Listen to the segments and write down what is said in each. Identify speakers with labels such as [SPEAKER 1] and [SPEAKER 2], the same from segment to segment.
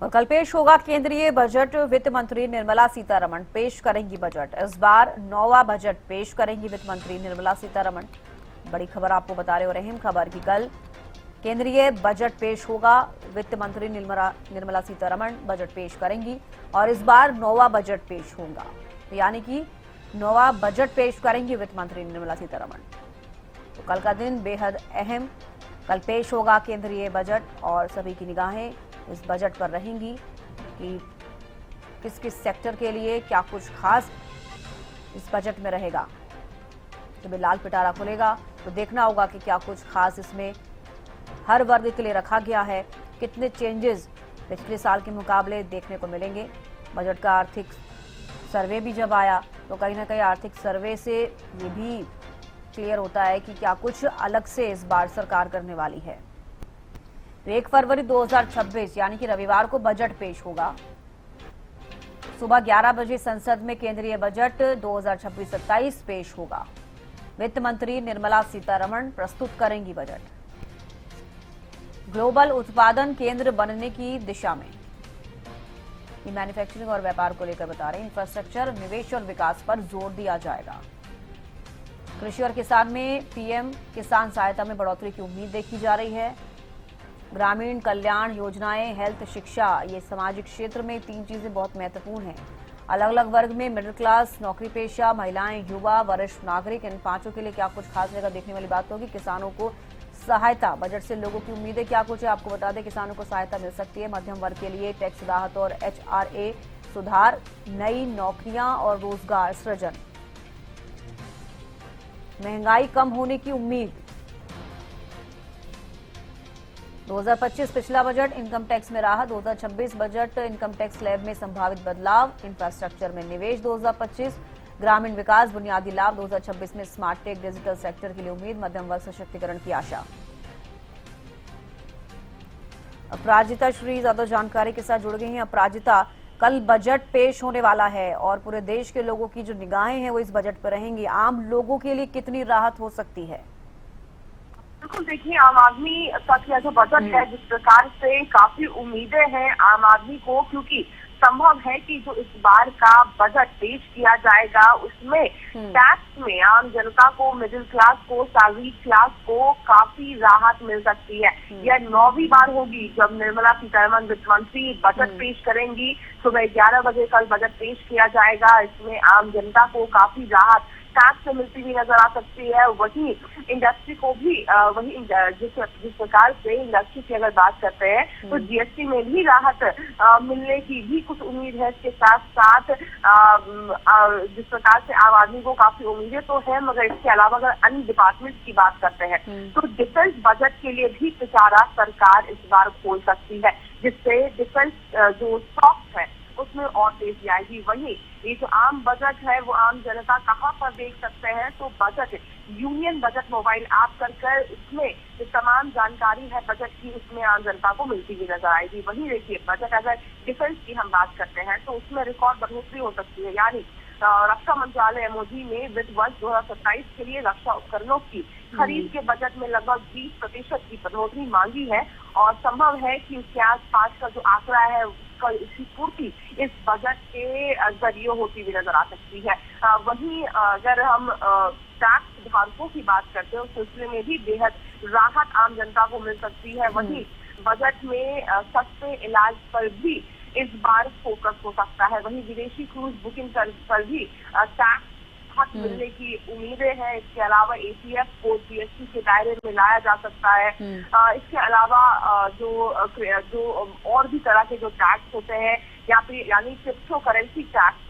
[SPEAKER 1] और कल पेश होगा केंद्रीय बजट। वित्त मंत्री निर्मला सीतारमण पेश करेंगी बजट। इस बार 9वां बजट पेश करेंगी वित्त मंत्री निर्मला सीतारमण। बड़ी खबर आपको बता रहे हो, अहम खबर कि कल केंद्रीय बजट पेश होगा। वित्त मंत्री निर्मला सीतारमण बजट पेश करेंगी और इस बार 9वां बजट पेश होगा, तो यानी कि 9वां बजट पेश करेंगी वित्त मंत्री निर्मला सीतारमण। तो कल का दिन बेहद अहम, कल पेश होगा केंद्रीय बजट और सभी की निगाहें इस बजट पर रहेंगी कि किस किस सेक्टर के लिए क्या कुछ खास इस बजट में रहेगा। जब लाल पिटारा खुलेगा तो देखना होगा कि क्या कुछ खास इसमें हर वर्ग के लिए रखा गया है, कितने चेंजेस पिछले साल के मुकाबले देखने को मिलेंगे। बजट का आर्थिक सर्वे भी जब आया तो कहीं ना कहीं आर्थिक सर्वे से ये भी क्लियर होता है कि क्या कुछ अलग से इस बार सरकार करने वाली है। तो 1 फरवरी 2026 यानी कि रविवार को बजट पेश होगा। सुबह 11 बजे संसद में केंद्रीय बजट 2026-27 पेश होगा। वित्त मंत्री निर्मला सीतारमण प्रस्तुत करेंगी बजट। ग्लोबल उत्पादन केंद्र बनने की दिशा में मैन्युफैक्चरिंग और व्यापार को लेकर बता रहे हैं। इंफ्रास्ट्रक्चर, निवेश और विकास पर जोर दिया जाएगा। कृषि और किसान में पीएम किसान सहायता में बढ़ोतरी की उम्मीद देखी जा रही है। ग्रामीण कल्याण योजनाएं, हेल्थ, शिक्षा, ये सामाजिक क्षेत्र में 3 चीजें बहुत महत्वपूर्ण हैं। अलग अलग वर्ग में मिडिल क्लास, नौकरी पेशा, महिलाएं, युवा, वरिष्ठ नागरिक, इन 5 के लिए क्या कुछ खास रहेगा देखने वाली बात होगी। किसानों को सहायता, बजट से लोगों की उम्मीदें क्या कुछ है आपको बता दें। किसानों को सहायता मिल सकती है। मध्यम वर्ग के लिए टैक्स राहत और HRA सुधार, नई नौकरियां और रोजगार सृजन, महंगाई कम होने की उम्मीद। 2025 पिछला बजट इनकम टैक्स में राहत, 2026 बजट इनकम टैक्स स्लैब में संभावित बदलाव, इंफ्रास्ट्रक्चर में निवेश 2025, ग्रामीण विकास, बुनियादी लाभ 2026 में स्मार्ट टेक, डिजिटल सेक्टर के लिए उम्मीद, मध्यम वर्ग सशक्तिकरण की आशा। अपराजिता श्री ज्यादा जानकारी के साथ जुड़ गई हैं। अपराजिता, कल बजट पेश होने वाला है और पूरे देश के लोगों की जो निगाहें हैं वो इस बजट पर रहेंगी। आम लोगों के लिए कितनी राहत हो सकती है?
[SPEAKER 2] बिल्कुल, देखिए, आम आदमी का जो बजट है, जिस प्रकार से काफी उम्मीदें हैं आम आदमी को, क्योंकि संभव है कि जो इस बार का बजट पेश किया जाएगा उसमें टैक्स में आम जनता को, मिडिल क्लास को, सैलरी क्लास को काफी राहत मिल सकती है। यह 9वीं बार होगी जब निर्मला सीतारमण वित्त मंत्री बजट पेश करेंगी। सुबह 11 बजे कल बजट पेश किया जाएगा। इसमें आम जनता को काफी राहत टैक्स से मिलती हुई नजर आ सकती है। वही इंडस्ट्री को भी जिस प्रकार से इंडस्ट्री की अगर बात करते हैं तो GST में भी राहत मिलने की भी कुछ उम्मीद है। इसके साथ साथ जिस प्रकार से आम आदमी को काफी उम्मीदें तो है, मगर इसके अलावा अगर अन्य डिपार्टमेंट की बात करते हैं तो डिफेंस बजट के लिए भी पिटारा सरकार इस बार खोल सकती है, जिससे डिफेंस जो स्टॉक्स है उसमें और तेजी आएगी। वहीं ये जो आम बजट है वो आम जनता कहाँ पर देख सकते हैं, तो budget union budget mobile app कर इसमें जो तमाम जानकारी है बजट की उसमें आम जनता को मिलती हुई नजर आएगी। वहीं देखिए, बजट अगर डिफेंस की हम बात करते हैं तो उसमें रिकॉर्ड बढ़ोतरी हो सकती है। यानी रक्षा मंत्रालय MOD ने वित्त वर्ष 2027 के लिए रक्षा उपकरणों की खरीद के बजट में लगभग 20% की बढ़ोतरी मांगी है और संभव है कि उसके आसपास का जो आंकड़ा है इसकी पूर्ति इस बजट के जरिए होती हुई नजर आ सकती है। वहीं अगर हम टैक्स सुधारकों की बात करते हैं उस सिलसिले में भी बेहद राहत आम जनता को मिल सकती है। वहीं बजट में सस्ते इलाज पर भी इस बार फोकस हो सकता है। वहीं विदेशी क्रूज बुकिंग पर भी टैक्स हक मिलने की उम्मीदें हैं। इसके अलावा ATF को GST के दायरे में लाया जा सकता है। इसके अलावा जो और भी तरह के जो टैक्स होते हैं या फिर यानी क्रिप्टो करेंसी टैक्स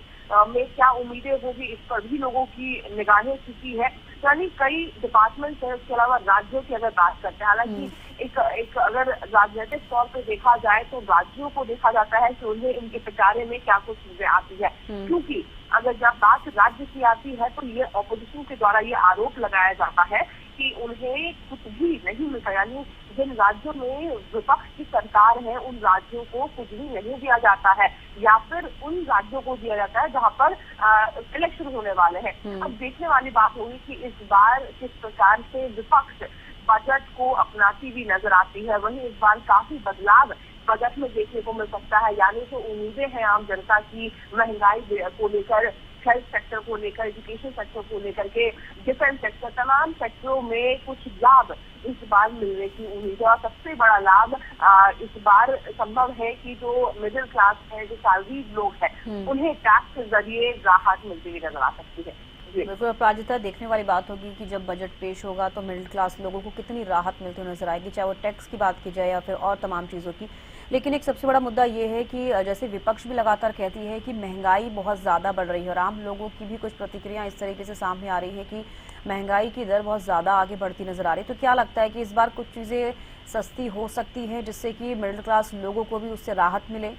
[SPEAKER 2] में क्या उम्मीदें होगी, इस पर भी लोगों की निगाहें टिकी है। यानी कई डिपार्टमेंट है। इसके अलावा राज्यों की अगर बात करते हैं, हालांकि एक अगर राजनीतिक तौर पे देखा जाए तो राज्यों को देखा जाता है कि उन्हें इनके पिटारे में क्या कुछ चीजें आती है, क्योंकि अगर जब बात राज्य की आती है तो ये ऑपोजिशन के द्वारा ये आरोप लगाया जाता है कि उन्हें कुछ भी नहीं मिलता। यानी जिन राज्यों में विपक्ष की सरकार है उन राज्यों को कुछ भी नहीं दिया जाता है, या फिर उन राज्यों को दिया जाता है जहां पर इलेक्शन होने वाले हैं। अब देखने वाली बात होगी कि इस बार किस प्रकार से विपक्ष बजट को अपनाती हुई नजर आती है। वहीं इस बार काफी बदलाव बजट में देखने को मिल सकता है। यानी जो उम्मीदें हैं आम जनता की महंगाई को लेकर, हेल्थ सेक्टर को लेकर, एजुकेशन सेक्टर को लेकर के, डिफेंस सेक्टर, तमाम सेक्टरों में कुछ लाभ इस बार मिलने की उम्मीद है। और सबसे बड़ा लाभ इस बार संभव है कि जो मिडिल क्लास है, जो सैलरी लोग हैं, उन्हें टैक्स के जरिए राहत मिलती हुई नजर आ सकती है।
[SPEAKER 1] बिल्कुल अपराजिता, देखने वाली बात होगी कि जब बजट पेश होगा तो मिडिल क्लास लोगों को कितनी राहत मिलती हुई नजर आएगी, चाहे वो टैक्स की बात की जाए या फिर और तमाम चीज़ों की। लेकिन एक सबसे बड़ा मुद्दा ये है कि जैसे विपक्ष भी लगातार कहती है कि महंगाई बहुत ज़्यादा बढ़ रही है और आम लोगों की भी कुछ प्रतिक्रिया इस तरीके से सामने आ रही है कि महंगाई की दर बहुत ज़्यादा आगे बढ़ती नजर आ रही है। तो क्या लगता है कि इस बार कुछ चीज़ें सस्ती हो सकती है जिससे कि मिडिल क्लास लोगों को भी उससे राहत मिले?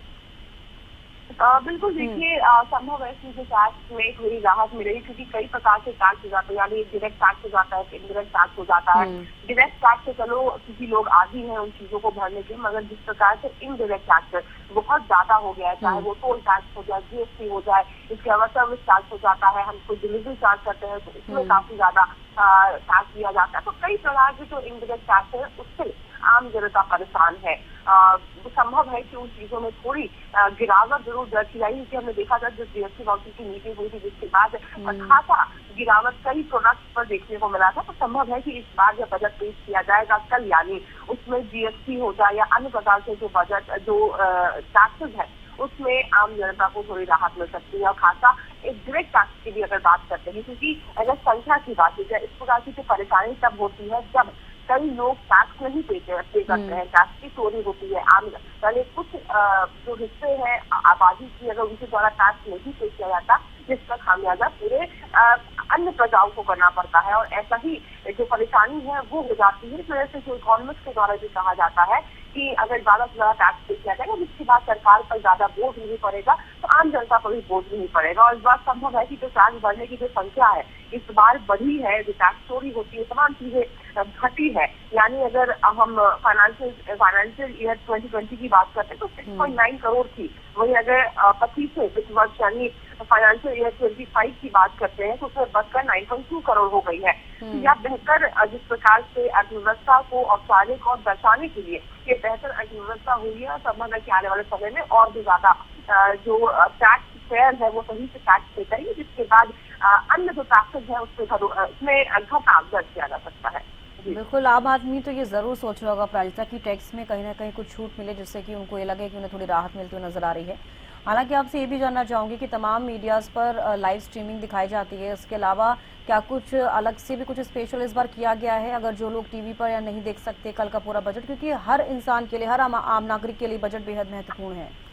[SPEAKER 2] बिल्कुल, देखिए संभव है कि टैक्स में थोड़ी राहत मिलेगी, क्योंकि कई प्रकार से टैक्स हो जाते हैं। यानी डायरेक्ट टैक्स हो जाता है, इनडायरेक्ट टैक्स हो जाता है। डायरेक्ट टैक्स से चलो किसी लोग आदी हैं उन चीजों को भरने के, मगर जिस प्रकार से इनडायरेक्ट टैक्स बहुत ज्यादा हो गया है, चाहे वो टोल टैक्स हो जाए, जीएसटी हो जाए, इसके अलावा सर्विस टैक्स हो जाता है, हम कोई डिलीवरी चार्ज करते हैं तो उसमें काफी ज्यादा टैक्स दिया जाता है। तो कई प्रकार के जो इनडायरेक्ट टैक्स है उससे आम जनता परेशान है। संभव है कि उन चीजों में थोड़ी गिरावट जरूर दर्ज की जाएगी, क्योंकि हमने देखा था जब जीएसटी काउंसिल की मीटिंग हुई थी जिसके बाद खासा गिरावट कई प्रोडक्ट्स पर देखने को मिला था। तो संभव है कि इस बार जब बजट पेश किया जाएगा कल, यानी उसमें जीएसटी हो जाए या अन्य प्रकार से जो बजट जो टैक्सेस है उसमें आम जनता को थोड़ी राहत मिल सकती है। और खासा एक डायरेक्ट टैक्स की भी अगर बात करते हैं, क्योंकि अगर संख्या की बात की जाए, इस प्रकार की परेशानी तब होती है जब कई लोग टैक्स नहीं पे करते हैं, टैक्स की चोरी होती है। आम यानी कुछ जो हिस्से हैं आबादी की, अगर उनके द्वारा टैक्स नहीं पे किया जाता, जिसका खामियाजा पूरे अन्य प्रजाओं को करना पड़ता है। और ऐसा ही जो परेशानी है वो हो जाती है। इस वजह से जो इकोनॉमिस्ट के द्वारा भी कहा जाता है कि अगर ज्यादा से ज्यादा टैक्स पे किया जाएगा, जिसके बाद सरकार पर ज्यादा बोझ नहीं पड़ेगा तो आम जनता पर भी बोझ नहीं पड़ेगा। और इस बात संभव है कि जो टैक्स भरने की जो संख्या है इस बार बढ़ी है, जो टैक्स चोरी होती है, तमाम चीजें घटी है। यानी अगर हम फाइनेंशियल ईयर 2020 की बात करते हैं तो 6.9 करोड़ थी, वही अगर 25 वित्त वर्ष यानी फाइनेंशियल ईयर 25 की बात करते हैं तो उसमें बढ़कर 9.2 करोड़ हो गई है। या बेहतर जिस प्रकार से अर्थव्यवस्था को औपचारिक और दर्शाने के लिए ये बेहतर अर्थव्यवस्था हुई है, संभव है कि आने वाले समय में और भी ज्यादा जो टैक्स फेयर है वो सही से टैक्स पे करेंगे, जिसके बाद अन्य जो टैक्सेस है उसमें घटाव दर्ज किया जा सकता है।
[SPEAKER 1] बिल्कुल, आम आदमी तो ये जरूर सोच रहा होगा प्राजिता की टैक्स में कहीं ना कहीं कुछ छूट मिले, जिससे कि उनको ये लगे कि उन्हें थोड़ी राहत मिलती हुई नजर आ रही है। हालांकि आपसे ये भी जानना चाहूंगी कि तमाम मीडियाज पर लाइव स्ट्रीमिंग दिखाई जाती है, इसके अलावा क्या कुछ अलग से भी कुछ स्पेशल इस बार किया गया है, अगर जो लोग टीवी पर या नहीं देख सकते कल का पूरा बजट, क्योंकि हर इंसान के लिए, हर आम नागरिक के लिए बजट बेहद महत्वपूर्ण है।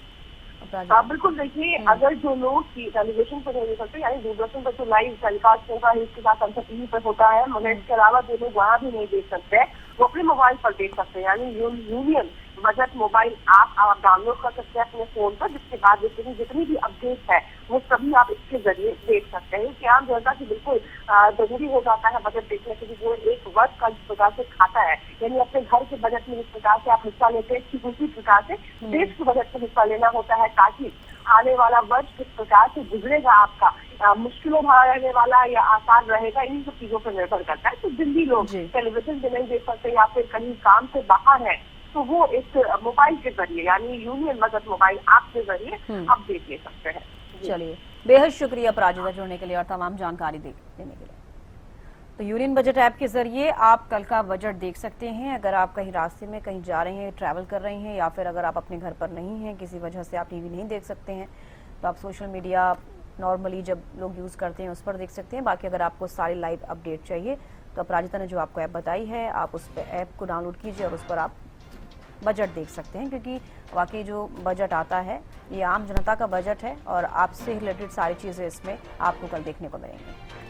[SPEAKER 2] बिल्कुल, देखिए अगर जो लोग टेलीविजन पर नहीं देख सकते, यानी दूरदर्शन पर जो लाइव टेलीकास्ट होगा इसके साथ अंतर टीवी पर होता है, मगर इसके अलावा जो लोग वहाँ भी नहीं देख सकते हैं वो अपने मोबाइल पर देख सकते हैं। यानी यूनियन बजट मोबाइल ऐप आप डाउनलोड कर सकते हैं अपने फोन पर, जिसके बाद जितनी भी अपडेट है वो सभी आप इसके जरिए देख सकते हैं। कि आम जनता की बिल्कुल जरूरी हो जाता है बजट देखने के लिए, वो एक वर्ष का जिस प्रकार से खाता है, यानी अपने घर के बजट में जिस प्रकार से आप हिस्सा लेते हैं, ठीक उसी प्रकार से देश के बजट में हिस्सा लेना होता है, ताकि आने वाला वर्ष किस प्रकार से गुजरेगा आपका, मुश्किलों भरा रहने वाला या आसान रहेगा, इन्हीं सब चीजों पर निर्भर करता है। तो जिन लोग टेलीविजन पे नहीं देख सकते या फिर कहीं काम से बाहर है तो वो इस मोबाइल के जरिए यानी यूनियन बजट मोबाइल ऐप के जरिए आप देख ले सकते हैं।
[SPEAKER 1] चलिए, बेहद शुक्रिया प्राजिता जुड़ने के लिए और तमाम जानकारी देने के लिए। तो यूनियन बजट ऐप के जरिए आप कल का बजट देख सकते हैं। अगर आप कहीं रास्ते में कहीं जा रहे हैं, ट्रैवल कर रहे हैं, या फिर अगर आप अपने घर पर नहीं हैं, किसी वजह से आप टीवी नहीं देख सकते हैं, तो आप सोशल मीडिया नॉर्मली जब लोग यूज़ करते हैं उस पर देख सकते हैं। बाकी अगर आपको सारी लाइव अपडेट चाहिए तो अपराजिता ने जो आपको ऐप बताई है, आप उस पर ऐप को डाउनलोड कीजिए और उस पर आप बजट देख सकते हैं, क्योंकि वाकई जो बजट आता है ये आम जनता का बजट है और आपसे रिलेटेड सारी चीज़ें इसमें आपको कल देखने को मिलेंगी।